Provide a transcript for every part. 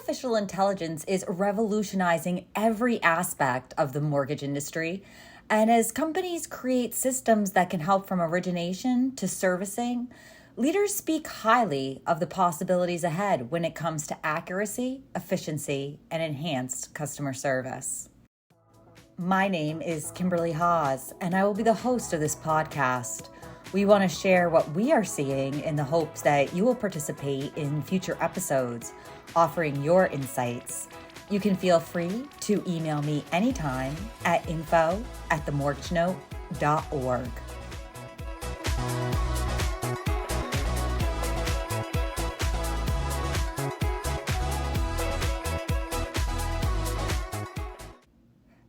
Artificial intelligence is revolutionizing every aspect of the mortgage industry. And as companies create systems that can help from origination to servicing, leaders speak highly of the possibilities ahead when it comes to accuracy, efficiency, and enhanced customer service. My name is Kimberley Haas, and I will be the host of this podcast. We want to share what we are seeing in the hopes that you will participate in future episodes, offering your insights. You can feel free to email me anytime at info@themortgagenote.org.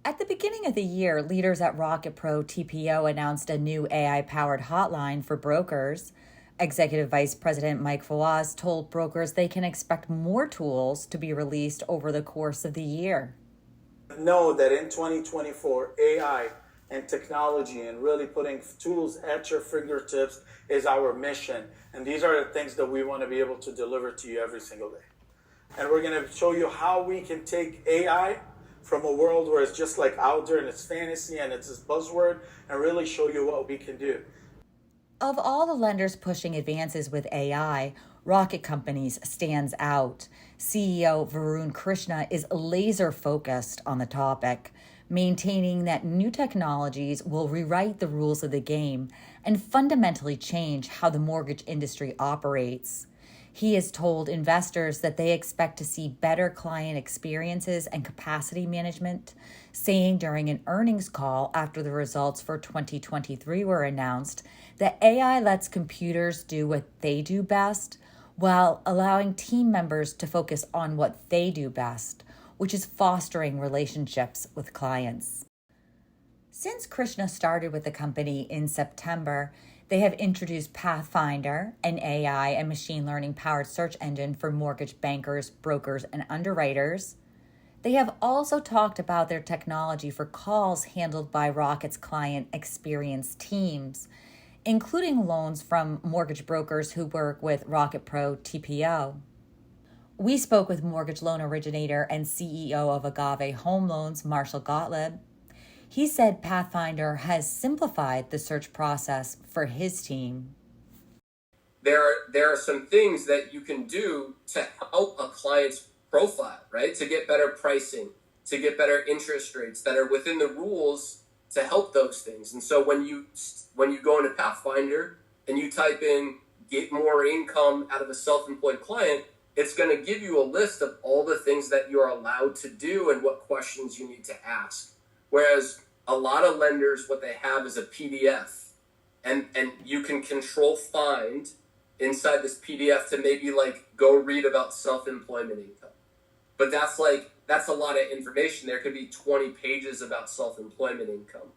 At the beginning of the year, leaders at Rocket Pro TPO announced a new AI-powered hotline for brokers. Executive Vice President Mike Fawaz told brokers they can expect more tools to be released over the course of the year. Know that in 2024, AI and technology and really putting tools at your fingertips is our mission. And these are the things that we want to be able to deliver to you every single day. And we're going to show you how we can take AI from a world where it's just like out there and it's fantasy and it's this buzzword and really show you what we can do. Of all the lenders pushing advances with AI, Rocket Companies stands out. CEO Varun Krishna is laser focused on the topic, maintaining that new technologies will rewrite the rules of the game and fundamentally change how the mortgage industry operates. He has told investors that they expect to see better client experiences and capacity management, saying during an earnings call after the results for 2023 were announced that AI lets computers do what they do best while allowing team members to focus on what they do best, which is fostering relationships with clients. Since Krishna started with the company in September, they have introduced Pathfinder, an AI and machine learning powered search engine for mortgage bankers, brokers, and underwriters. They have also talked about their technology for calls handled by Rocket's client experience teams, including loans from mortgage brokers who work with Rocket Pro TPO. We spoke with mortgage loan originator and CEO of Agave Home Loans, Marshall Gottlieb. He said Pathfinder has simplified the search process for his team. There are some things that you can do to help a client's profile, right? To get better pricing, to get better interest rates that are within the rules to help those things. And so when you go into Pathfinder and you type in get more income out of a self-employed client, it's going to give you a list of all the things that you're allowed to do and what questions you need to ask. Whereas a lot of lenders, what they have is a PDF, and you can control find inside this PDF to maybe go read about self-employment income. But that's a lot of information. There could be 20 pages about self-employment income.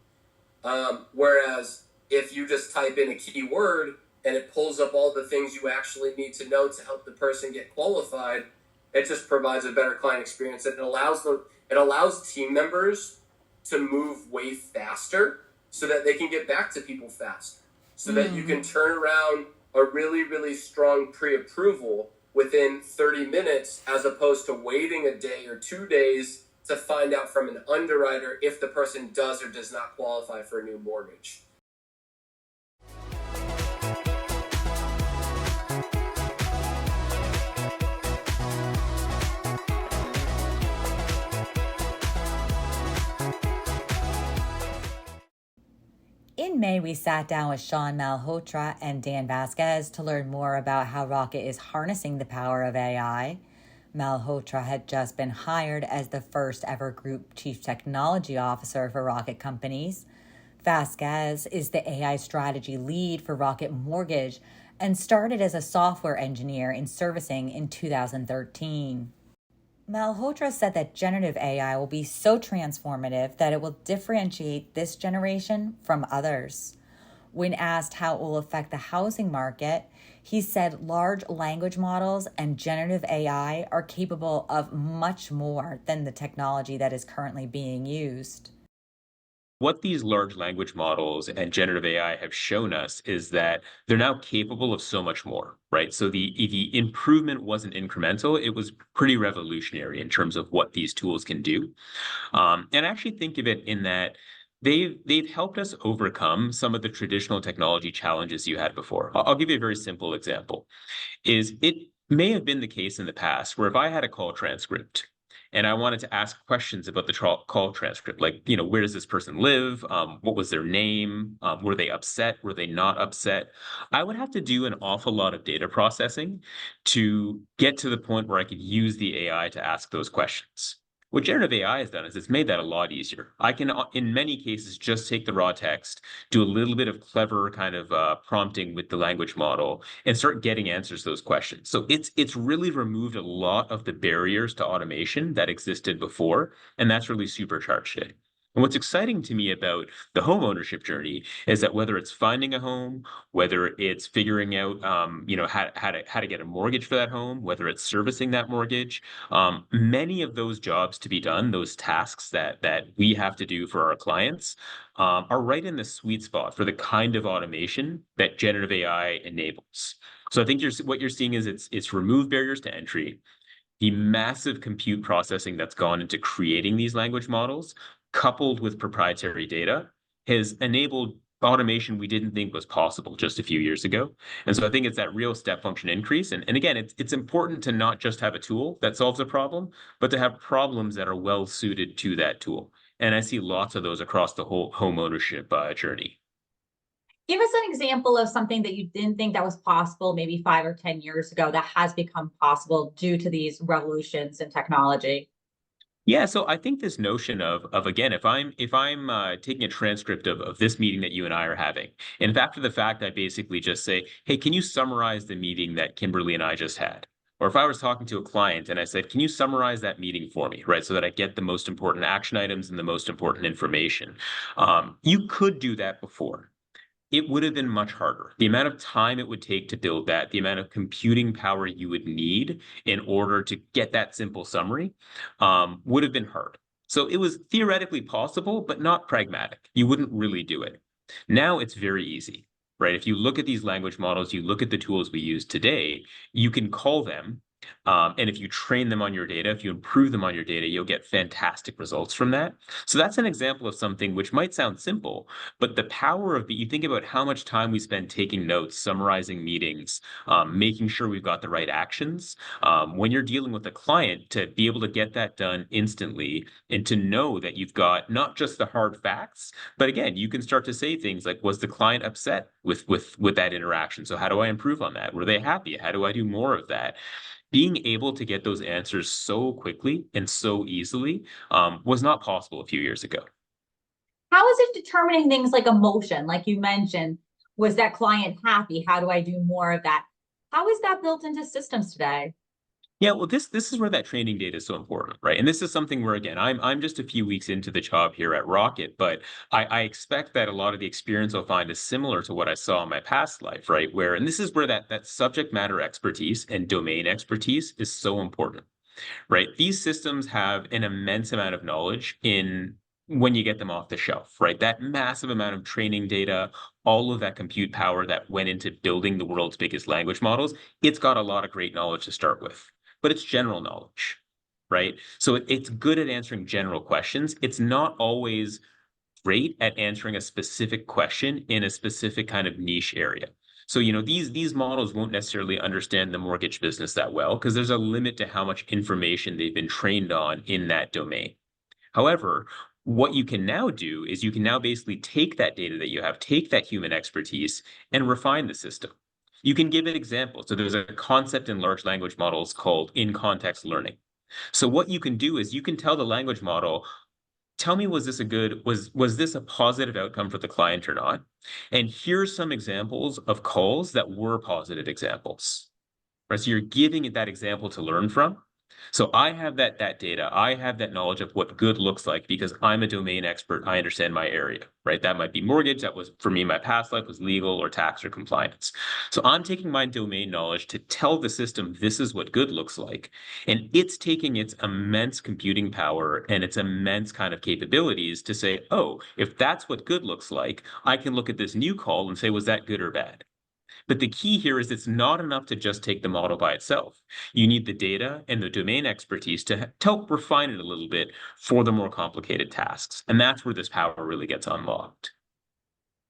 Whereas if you just type in a keyword and it pulls up all the things you actually need to know to help the person get qualified, it just provides a better client experience. And it allows team members to move way faster so that they can get back to people fast, so that you can turn around a really, really strong pre-approval within 30 minutes as opposed to waiting a day or 2 days to find out from an underwriter if the person does or does not qualify for a new mortgage. In May, we sat down with Sean Malhotra and Dan Vasquez to learn more about how Rocket is harnessing the power of AI. Malhotra had just been hired as the first ever Group Chief Technology Officer for Rocket Companies. Vasquez is the AI strategy lead for Rocket Mortgage and started as a software engineer in servicing in 2013. Malhotra said that generative AI will be so transformative that it will differentiate this generation from others. When asked how it will affect the housing market, he said large language models and generative AI are capable of much more than the technology that is currently being used. what these large language models and generative AI have shown us is that they're now capable of so much more, right? So the improvement wasn't incremental, it was pretty revolutionary in terms of what these tools can do. And I actually think of it in that they've helped us overcome some of the traditional technology challenges you had before. I'll give you a very simple example. Is it may have been the case in the past where if I had a call transcript and I wanted to ask questions about the call transcript, like, where does this person live? What was their name? Were they upset? Were they not upset? I would have to do an awful lot of data processing to get to the point where I could use the AI to ask those questions. What generative AI has done is it's made that a lot easier. I can, in many cases, just take the raw text, do a little bit of clever kind of prompting with the language model, and start getting answers to those questions. So it's really removed a lot of the barriers to automation that existed before, and that's really supercharged it. And what's exciting to me about the home ownership journey is that whether it's finding a home, whether it's figuring out, how to get a mortgage for that home, whether it's servicing that mortgage, many of those jobs to be done, those tasks that we have to do for our clients, are right in the sweet spot for the kind of automation that generative AI enables. So I think what you're seeing is it's removed barriers to entry. The massive compute processing that's gone into creating these language models, coupled with proprietary data, has enabled automation we didn't think was possible just a few years ago. And so I think it's that real step function increase. And again, it's important to not just have a tool that solves a problem, but to have problems that are well suited to that tool. And I see lots of those across the whole home ownership journey. Give us an example of something that you didn't think that was possible maybe 5 or 10 years ago that has become possible due to these revolutions in technology. Yeah, so I think this notion of again, if I'm taking a transcript of this meeting that you and I are having, and if after the fact I basically just say, "Hey, can you summarize the meeting that Kimberly and I just had?" Or if I was talking to a client and I said, "Can you summarize that meeting for me?" Right, so that I get the most important action items and the most important information. You could do that before. It would have been much harder. The amount of time it would take to build that, the amount of computing power you would need in order to get that simple summary, would have been hard. So it was theoretically possible, but not pragmatic. You wouldn't really do it. Now it's very easy, right? If you look at these language models, you look at the tools we use today, you can call them. And if you train them on your data, if you improve them on your data, you'll get fantastic results from that. So that's an example of something which might sound simple, but the power of you think about how much time we spend taking notes, summarizing meetings, making sure we've got the right actions. When you're dealing with a client, to be able to get that done instantly and to know that you've got not just the hard facts, but again, you can start to say things like, was the client upset with that interaction? So how do I improve on that? Were they happy? How do I do more of that? Being able to get those answers so quickly and so easily was not possible a few years ago. How is it determining things like emotion? Like you mentioned, was that client happy? How do I do more of that? How is that built into systems today? Yeah, well, this is where that training data is so important, right? And this is something where, again, I'm just a few weeks into the job here at Rocket, but I expect that a lot of the experience I'll find is similar to what I saw in my past life, right? And this is where that subject matter expertise and domain expertise is so important, right? These systems have an immense amount of knowledge in when you get them off the shelf, right? That massive amount of training data, all of that compute power that went into building the world's biggest language models, it's got a lot of great knowledge to start with, but it's general knowledge, right? So it's good at answering general questions. It's not always great at answering a specific question in a specific kind of niche area. So, these models won't necessarily understand the mortgage business that well because there's a limit to how much information they've been trained on in that domain. However, what you can now do is you can now basically take that data that you have, take that human expertise, and refine the system. You can give it examples. So there's a concept in large language models called in-context learning. So what you can do is you can tell the language model, tell me, was this a positive outcome for the client or not? And here's some examples of calls that were positive examples. Right? So you're giving it that example to learn from. So I have that data. I have that knowledge of what good looks like because I'm a domain expert. I understand my area, right? That might be mortgage. That was for me, my past life was legal or tax or compliance. So I'm taking my domain knowledge to tell the system this is what good looks like. And it's taking its immense computing power and its immense kind of capabilities to say, oh, if that's what good looks like, I can look at this new call and say, was that good or bad? But the key here is it's not enough to just take the model by itself. You need the data and the domain expertise to help refine it a little bit for the more complicated tasks. And that's where this power really gets unlocked.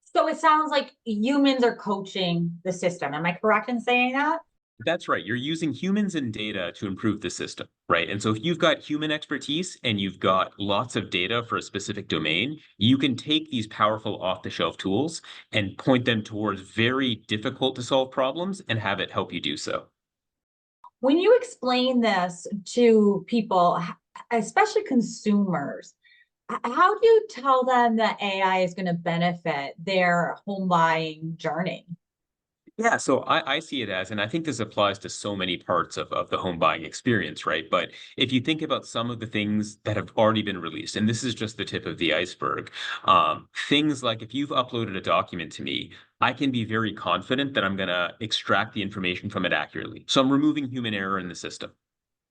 So it sounds like humans are coaching the system. Am I correct in saying that? That's right. You're using humans and data to improve the system, right? And so if you've got human expertise and you've got lots of data for a specific domain, you can take these powerful off-the-shelf tools and point them towards very difficult to solve problems and have it help you do so. When you explain this to people, especially consumers, how do you tell them that AI is going to benefit their home buying journey? Yeah, so I see it as, and I think this applies to so many parts of the home buying experience, right? But if you think about some of the things that have already been released, and this is just the tip of the iceberg, things like if you've uploaded a document to me, I can be very confident that I'm going to extract the information from it accurately. So I'm removing human error in the system,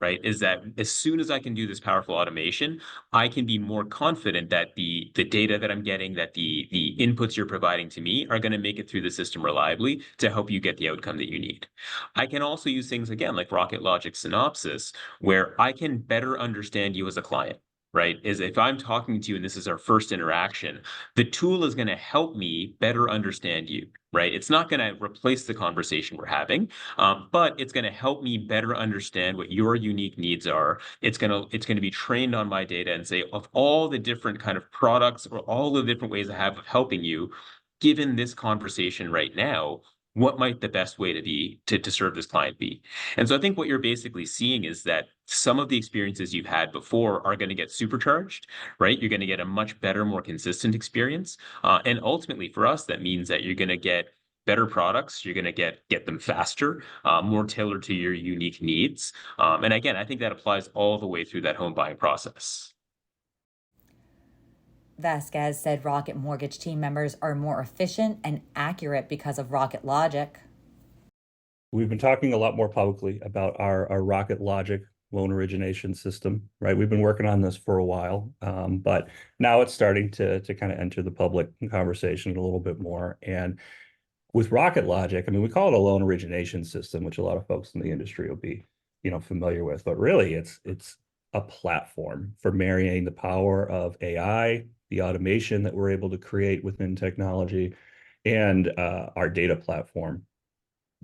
right? Is that as soon as I can do this powerful automation, I can be more confident that the data that I'm getting, that the inputs you're providing to me are going to make it through the system reliably to help you get the outcome that you need. I can also use things again like Rocket Logic Synopsis, where I can better understand you as a client. Right? Is if I'm talking to you and this is our first interaction, the tool is going to help me better understand you, right? It's not going to replace the conversation we're having, but it's going to help me better understand what your unique needs are. It's going to be trained on my data and say of all the different kind of products or all the different ways I have of helping you, given this conversation right now, what might the best way to be to serve this client be? And so I think what you're basically seeing is that some of the experiences you've had before are going to get supercharged, right? You're going to get a much better, more consistent experience. And ultimately for us, that means that you're going to get better products. You're going to get them faster, more tailored to your unique needs. And again, I think that applies all the way through that home buying process. Vasquez said Rocket Mortgage team members are more efficient and accurate because of Rocket Logic. We've been talking a lot more publicly about our Rocket Logic loan origination system, right? We've been working on this for a while, but now it's starting to kind of enter the public conversation a little bit more. And with Rocket Logic, I mean, we call it a loan origination system, which a lot of folks in the industry will be, familiar with. But really, it's a platform for marrying the power of AI, the automation that we're able to create within technology, and our data platform,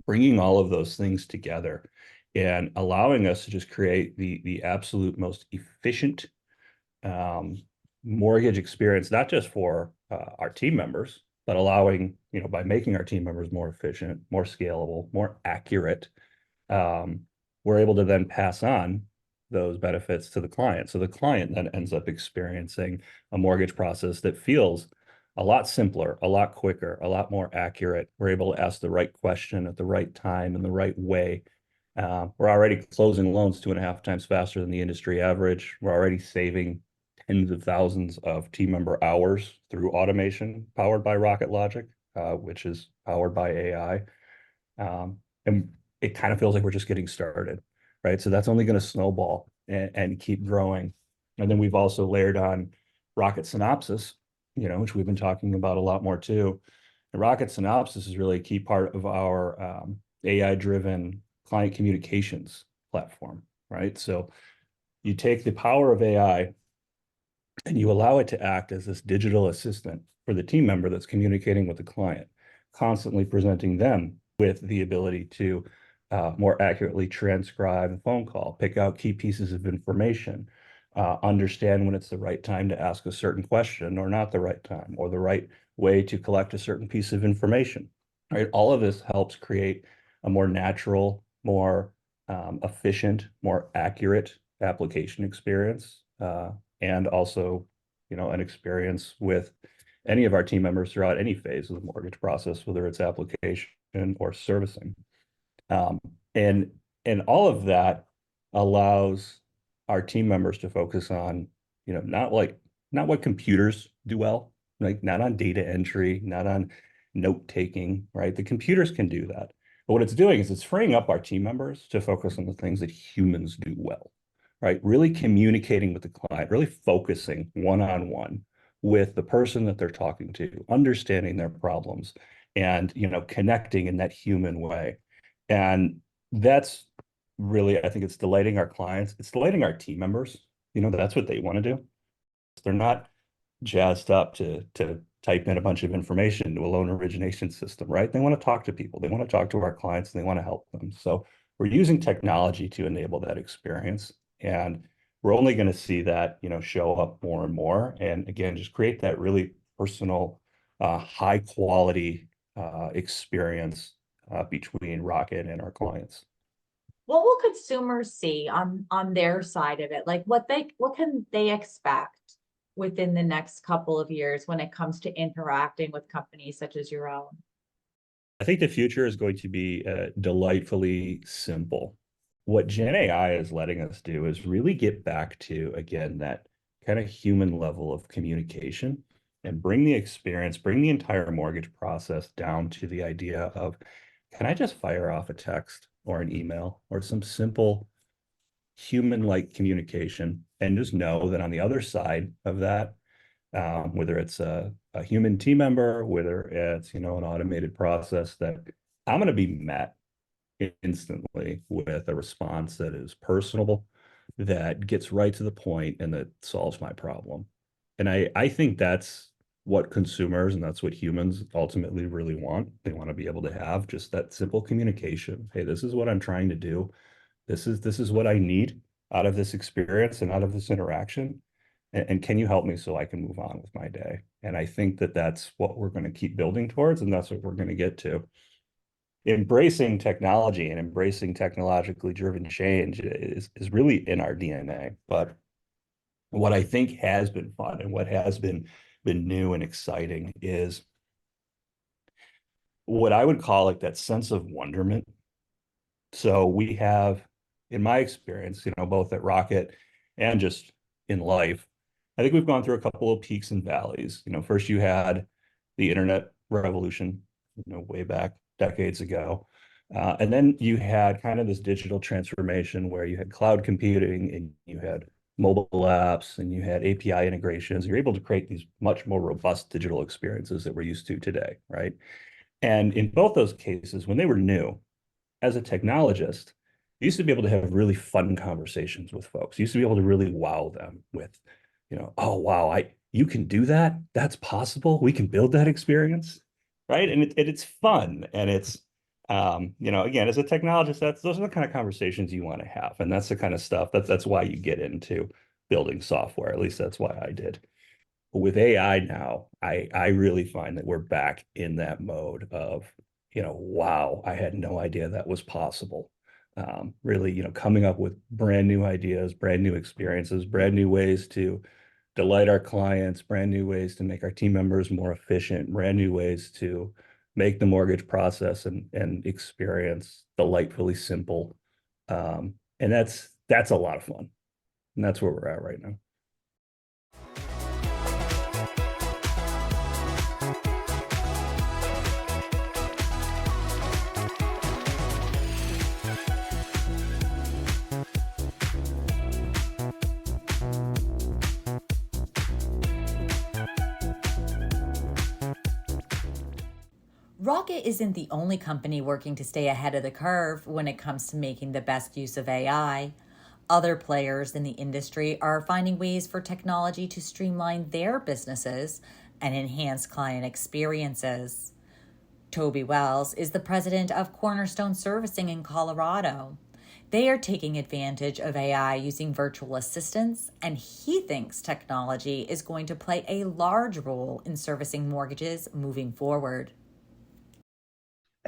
bringing all of those things together and allowing us to just create the absolute most efficient um, mortgage experience, not just for our team members, but allowing, by making our team members more efficient, more scalable, more accurate, um, we're able to then pass on those benefits to the client. So the client then ends up experiencing a mortgage process that feels a lot simpler, a lot quicker, a lot more accurate. We're able to ask the right question at the right time in the right way. We're already closing loans 2.5 times faster than the industry average. We're already saving tens of thousands of team member hours through automation powered by Rocket Logic, which is powered by AI. And it kind of feels like we're just getting started, right? So that's only going to snowball and keep growing. And then we've also layered on Rocket Synopsis, which we've been talking about a lot more too. And Rocket Synopsis is really a key part of our AI-driven client communications platform, right? So you take the power of AI and you allow it to act as this digital assistant for the team member that's communicating with the client, constantly presenting them with the ability to more accurately transcribe a phone call, pick out key pieces of information, understand when it's the right time to ask a certain question or not the right time, or the right way to collect a certain piece of information. Right? All of this helps create a more natural, more efficient, more accurate application experience, and also, an experience with any of our team members throughout any phase of the mortgage process, whether it's application or servicing. Um, and all of that allows our team members to focus on, not what computers do well, like not on data entry, not on note taking, right? The computers can do that. But what it's doing is it's freeing up our team members to focus on the things that humans do well, right? Really communicating with the client, really focusing one-on-one with the person that they're talking to, understanding their problems and, connecting in that human way. And that's really, I think it's delighting our clients. It's delighting our team members. That's what they want to do. They're not jazzed up to type in a bunch of information into a loan origination system, right? They want to talk to people. They want to talk to our clients and they want to help them. So we're using technology to enable that experience. And we're only going to see that, show up more and more. And again, just create that really personal, high quality experience between Rocket and our clients. What will consumers see on their side of it? Like what can they expect within the next couple of years when it comes to interacting with companies such as your own? I think the future is going to be delightfully simple. What Gen AI is letting us do is really get back to, again, that kind of human level of communication and bring the experience, bring the entire mortgage process down to the idea of, can I just fire off a text or an email or some simple human-like communication and just know that on the other side of that, whether it's a human team member, whether it's, an automated process, that I'm going to be met instantly with a response that is personable, that gets right to the point and that solves my problem. And I think that's what consumers and that's what humans ultimately really want. They want to be able to have just that simple communication. Hey, this is what I'm trying to do. This is what I need out of this experience and out of this interaction. And can you help me so I can move on with my day? And I think that that's what we're going to keep building towards, and that's what we're going to get to. Embracing technology and embracing technologically driven change is really in our DNA. But what I think has been fun and what has been new and exciting is what I would call like that sense of wonderment. So we have, in my experience, both at Rocket and just in life, I think we've gone through a couple of peaks and valleys. First you had the internet revolution, way back decades ago. And then you had kind of this digital transformation where you had cloud computing and you had mobile apps and you had API integrations. You're able to create these much more robust digital experiences that we're used to today, right? And in both those cases, when they were new, as a technologist, I used to be able to have really fun conversations with folks. I used to be able to really wow them with, oh wow, you can do that? That's possible. We can build that experience, right? And it's fun, and it's again, as a technologist, those are the kind of conversations you want to have, and that's the kind of stuff that's why you get into building software. At least that's why I did. With AI now, I really find that we're back in that mode of, wow, I had no idea that was possible. Really, coming up with brand new ideas, brand new experiences, brand new ways to delight our clients, brand new ways to make our team members more efficient, brand new ways to make the mortgage process and experience delightfully simple. And that's a lot of fun. And that's where we're at right now. Rocket isn't the only company working to stay ahead of the curve when it comes to making the best use of AI. Other players in the industry are finding ways for technology to streamline their businesses and enhance client experiences. Toby Wells is the president of Cornerstone Servicing in Colorado. They are taking advantage of AI using virtual assistants, and he thinks technology is going to play a large role in servicing mortgages moving forward.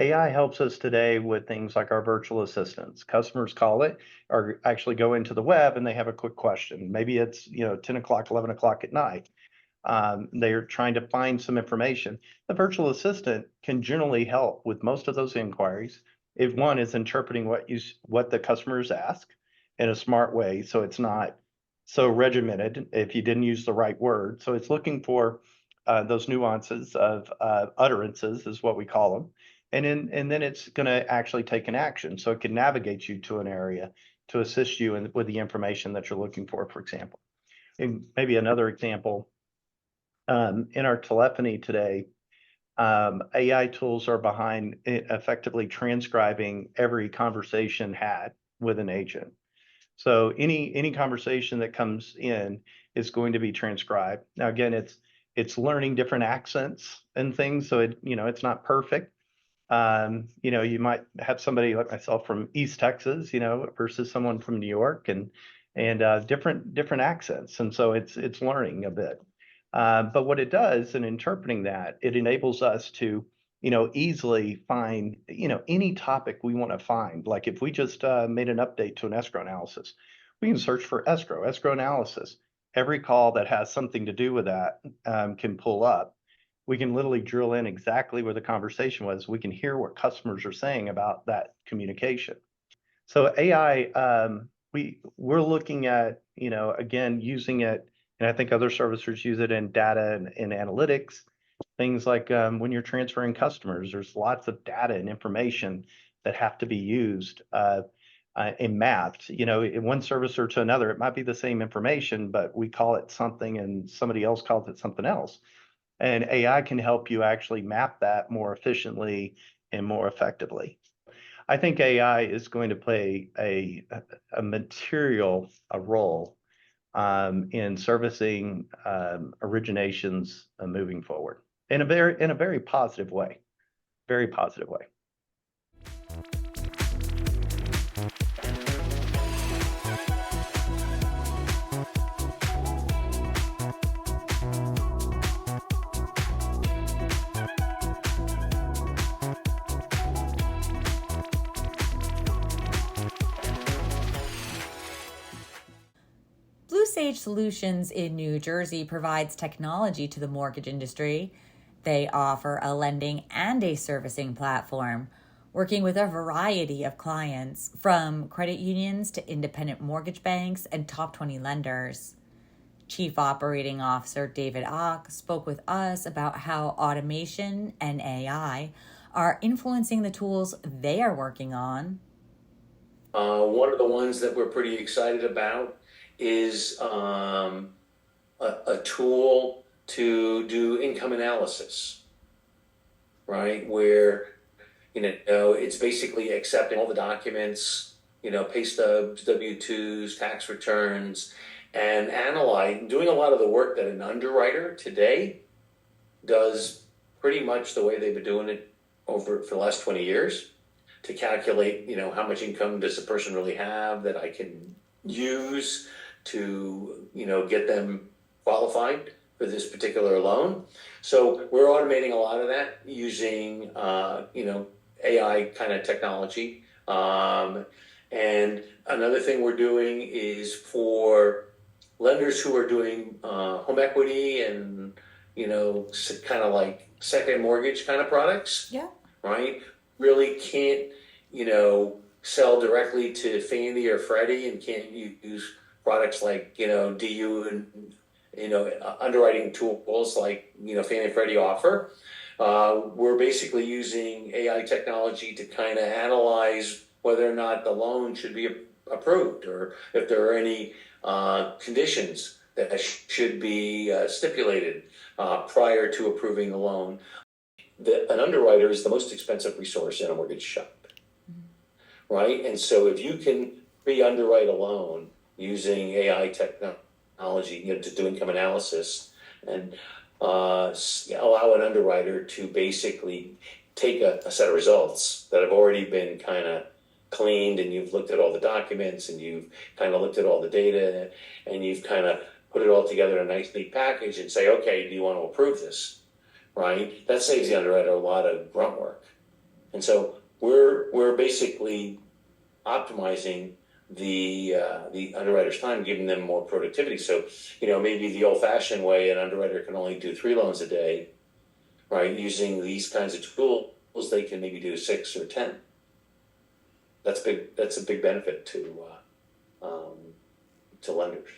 AI helps us today with things like our virtual assistants. Customers call it or actually go into the web and they have a quick question. Maybe it's 10 o'clock, 11 o'clock at night. They're trying to find some information. The virtual assistant can generally help with most of those inquiries. If one is interpreting what the customers ask, in a smart way, so it's not so regimented if you didn't use the right word. So it's looking for those nuances of utterances is what we call them. And then it's going to actually take an action. So it can navigate you to an area to assist you with the information that you're looking for example. And maybe another example, in our telephony today, AI tools are behind effectively transcribing every conversation had with an agent. So any conversation that comes in is going to be transcribed. Now, again, it's learning different accents and things, so it's not perfect. You might have somebody like myself from East Texas, versus someone from New York, and different accents, and so it's learning a bit. But what it does in interpreting that, it enables us to, easily find, any topic we want to find. Like if we just made an update to an escrow analysis, we can search for escrow analysis. Every call that has something to do with that can pull up. We can literally drill in exactly where the conversation was. We can hear what customers are saying about that communication. So AI, we're looking at, again, using it, and I think other servicers use it in data and analytics. Things like when you're transferring customers, there's lots of data and information that have to be used and mapped. In one servicer to another, it might be the same information, but we call it something and somebody else calls it something else. And AI can help you actually map that more efficiently and more effectively. I think AI is going to play a material role in servicing originations moving forward in a very positive way, very positive way. Blue Sage Solutions in New Jersey provides technology to the mortgage industry. They offer a lending and a servicing platform, working with a variety of clients, from credit unions to independent mortgage banks and top 20 lenders. Chief Operating Officer David Ock spoke with us about how automation and AI are influencing the tools they are working on. One of the ones that we're pretty excited about is a tool to do income analysis, right? Where, it's basically accepting all the documents, pay stubs, W-2s, tax returns, and doing a lot of the work that an underwriter today does pretty much the way they've been doing it for the last 20 years to calculate, how much income does a person really have that I can use to, get them qualified for this particular loan. So we're automating a lot of that using, AI kind of technology. And another thing we're doing is for lenders who are doing home equity and, kind of like second mortgage kind of products. Yeah. Right? Really can't, sell directly to Fannie or Freddie and can't use products like, DU and, underwriting tools like, Fannie and Freddie offer. We're basically using AI technology to kind of analyze whether or not the loan should be approved or if there are any conditions that should be stipulated prior to approving the loan. An underwriter is the most expensive resource in a mortgage shop, right? And so if you can pre-underwrite a loan using AI technology, to do income analysis and allow an underwriter to basically take a set of results that have already been kind of cleaned and you've looked at all the documents and you've kind of looked at all the data and you've kind of put it all together in a nice neat package and say, okay, do you want to approve this? Right? That saves the underwriter a lot of grunt work. And so we're basically optimizing the underwriter's time, giving them more productivity. So, maybe the old-fashioned way, an underwriter can only do 3 loans a day, right? Using these kinds of tools, they can maybe do 6 or 10. That's big. That's a big benefit to to lenders.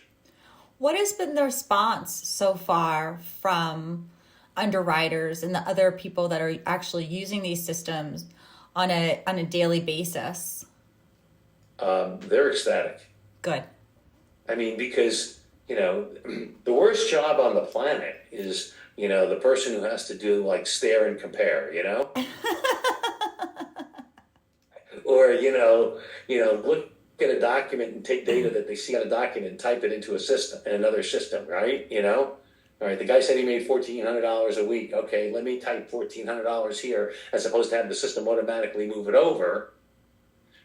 What has been the response so far from underwriters and the other people that are actually using these systems on a daily basis? They're ecstatic. Good. I mean, because, the worst job on the planet is, the person who has to do like stare and compare, or, look at a document and take data that they see on a document and type it into another system, right? All right, the guy said he made $1,400 a week. Okay, let me type $1,400 here, as opposed to have the system automatically move it over,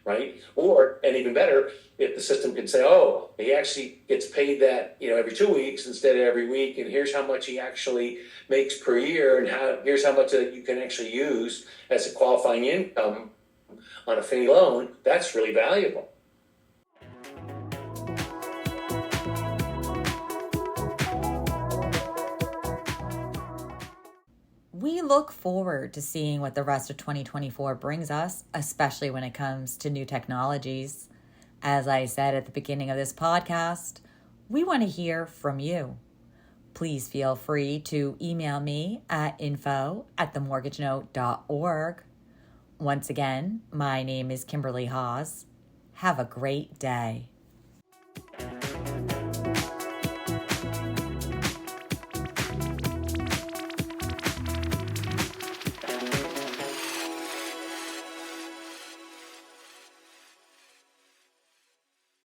right? Or, and even better, if the system can say, oh, he actually gets paid that, every 2 weeks instead of every week, and here's how much he actually makes per year, and here's how much that you can actually use as a qualifying income on a Fannie loan, that's really valuable. We look forward to seeing what the rest of 2024 brings us, especially when it comes to new technologies. As I said at the beginning of this podcast, we want to hear from you. Please feel free to email me at info@themortgagenote.org. Once again, my name is Kimberley Haas. Have a great day.